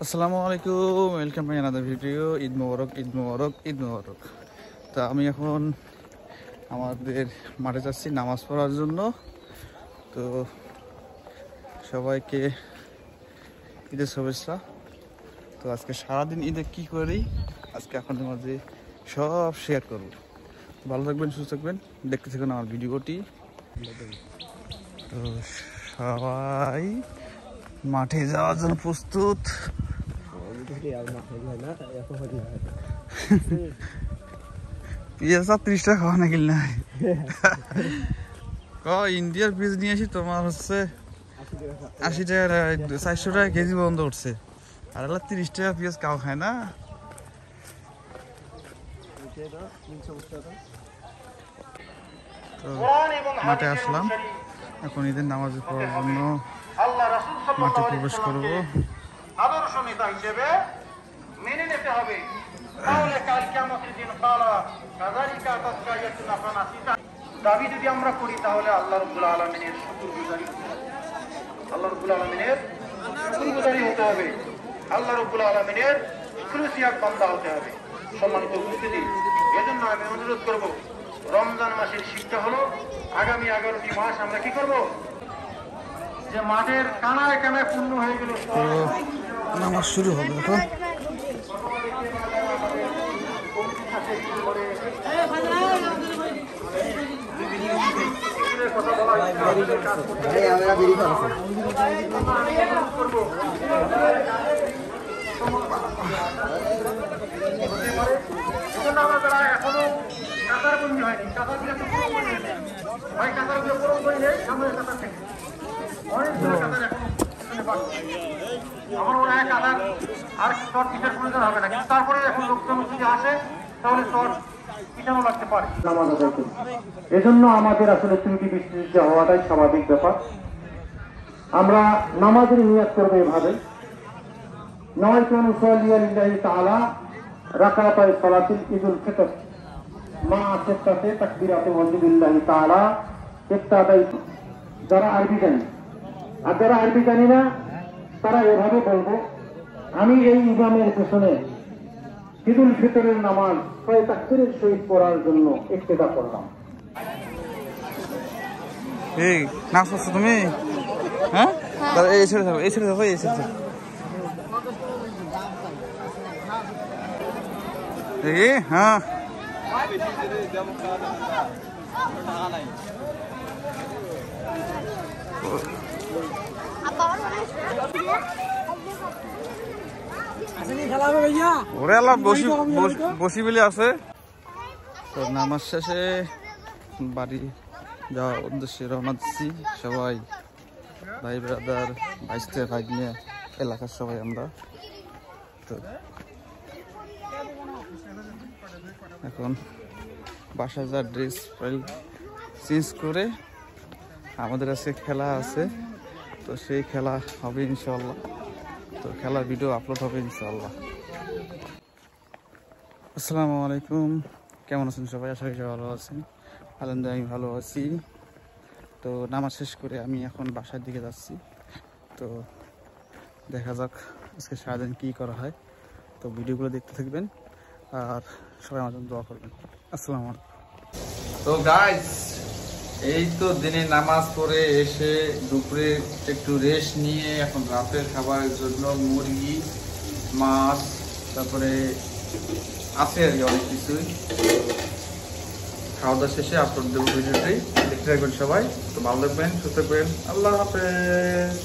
আসসালামু আলাইকুম, welcome to another video. Eid মোবারক, ঈদ মোবারক, ঈদ মোবারক। তা আমি এখন আমাদের মাঠে যাচ্ছি নামাজ পড়ার জন্য। তো সবাইকে ঈদের শুভেচ্ছা। তো আজকে সারাদিন ঈদে কি করি আজকে আপনাদের মাঝে সব শেয়ার করব। ভালো থাকবেন, সুস্থ থাকবেন, দেখতে থাকুন আমার ভিডিওটি। তো সবাই মাঠে যাওয়ার জন্য প্রস্তুত। পিঁয়াজ 30 টাকা খাওয়া না কিনলে ইন্ডিয়ার পিস নিয়ে আসি তোমার হচ্ছে 80 টাকা, 400 টাকা কেজি বন্ধ উঠছে। আর 30 টাকা পিঁয়াজ কাউ খায় না। তো মাঠে আসলাম, এখন ঈদের নামাজ পড়ার জন্য মাঠে প্রবেশ করব। আদর্শ নেতা হিসেবে মেনে নিতে হবে, তাহলে কাল কিয়ামতের দিন কালা কাযালিকা তাসকায়াতুনা ফানাসিতা দাবি যদি আমরা করি তাহলে আল্লাহ রাব্বুল আলামিনের শুকরগুজারি হতে হবে। আল্লাহ রাব্বুল আলামিনের শুকরগুজারি হতে হবে, আল্লাহ রাব্বুল আলামিনের ইখলাসিয়াত বান্দা হতে হবে। সম্মানিত উপস্থিতি, এজন্য আমি অনুরোধ করব, রমজান মাসের শিক্ষা হলো আগামী 11টি মাস আমরা কি করব, যে মাঠের কানায় কানায় পূর্ণ হয়ে গেল। নামাজ শুরু হবে এখন। এখনো কাতার বন্দি হয়নি, কাতার ভাই কাতার পূরণ করে নেই, সামনে কাতার থেকে অনেকগুলো কাতার এখন আমার মনে হয় কাতার আর শর্ট পিটার প্রয়োজন হবে না, কিন্তু তারপরে এখন লোকজন যদি আসে তাহলে শর্ট পিটানো লাগতে পারে। নামাজ আদায় করি, এজন্য আমাদের আসলে ত্রুটি বিস্তৃত হওয়াটাই স্বাভাবিক ব্যাপার। আমরা নামাজের নিয়াত করবো এভাবে, নওয়াইতু আন উসাল্লিয়া লিল্লাহি তাআলা রাকাতাই সালাতিল ঈদুল ফিতর মা সিত্তাতি তাকবীরাতি ওয়াজিবিল্লাহি তাআলা ইত্তাদাই। যারা আরবি জানি আর যারা আরবি জানি না তারা এভাবে বলবো, আমি এই ইমামের পেছনে ঈদুল ফিতরের নামাজ 6 তাকবীরের সহিত পড়ার জন্য ইক্তেদা করলাম। এই নাচ করছো তুমি? হ্যাঁ, এই ছেড়ে যাবো, এই ছেড়ে যাবো, এই ছেড়ে যাবো। হ্যাঁ, ওরে আল্লাহ বসি বলে আছে। তো নামাজ শেষে বাড়ি যাওয়ার উদ্দেশ্যে রওনা দিচ্ছি। সবাই ভাই ব্রাদার, ভাইস্তে ভাগ্নে, এলাকার সবাই আমরা। তো এখন বাসায় যা ড্রেস চেঞ্জ করে আমাদের আজকে খেলা আছে, তো সেই খেলা হবে ইনশাল্লাহ। তো খেলার ভিডিও আপলোড হবে ইনশাল্লাহ। আসসালামু আলাইকুম, কেমন আছেন সবাই? আশা করি ভালো আছেন। আলহামদুলিল্লাহ আমি ভালো আছি। তো নামাজ শেষ করে আমি এখন বাসার দিকে যাচ্ছি। তো দেখা যাক আজকে সারাদিন কী করা হয়। তো ভিডিওগুলো দেখতে থাকবেন আর সবাই আমার জন্য দোয়া করবেন। আসসালামু আলাইকুম। তো গাইস, এই তো দিনে নামাজ পড়ে এসে দুপুরে একটু রেস্ট নিয়ে এখন রাতের খাবারের জন্য মুরগি, মাছ, তারপরে আছে আর কি অনেক কিছুই। খাওয়া দাওয়া শেষে আপলোড দেবো ভিডিওটি, দেখতে থাকবেন সবাই। তো ভালো থাকবেন, সুস্থ থাকবেন, আল্লাহ হাফেজ।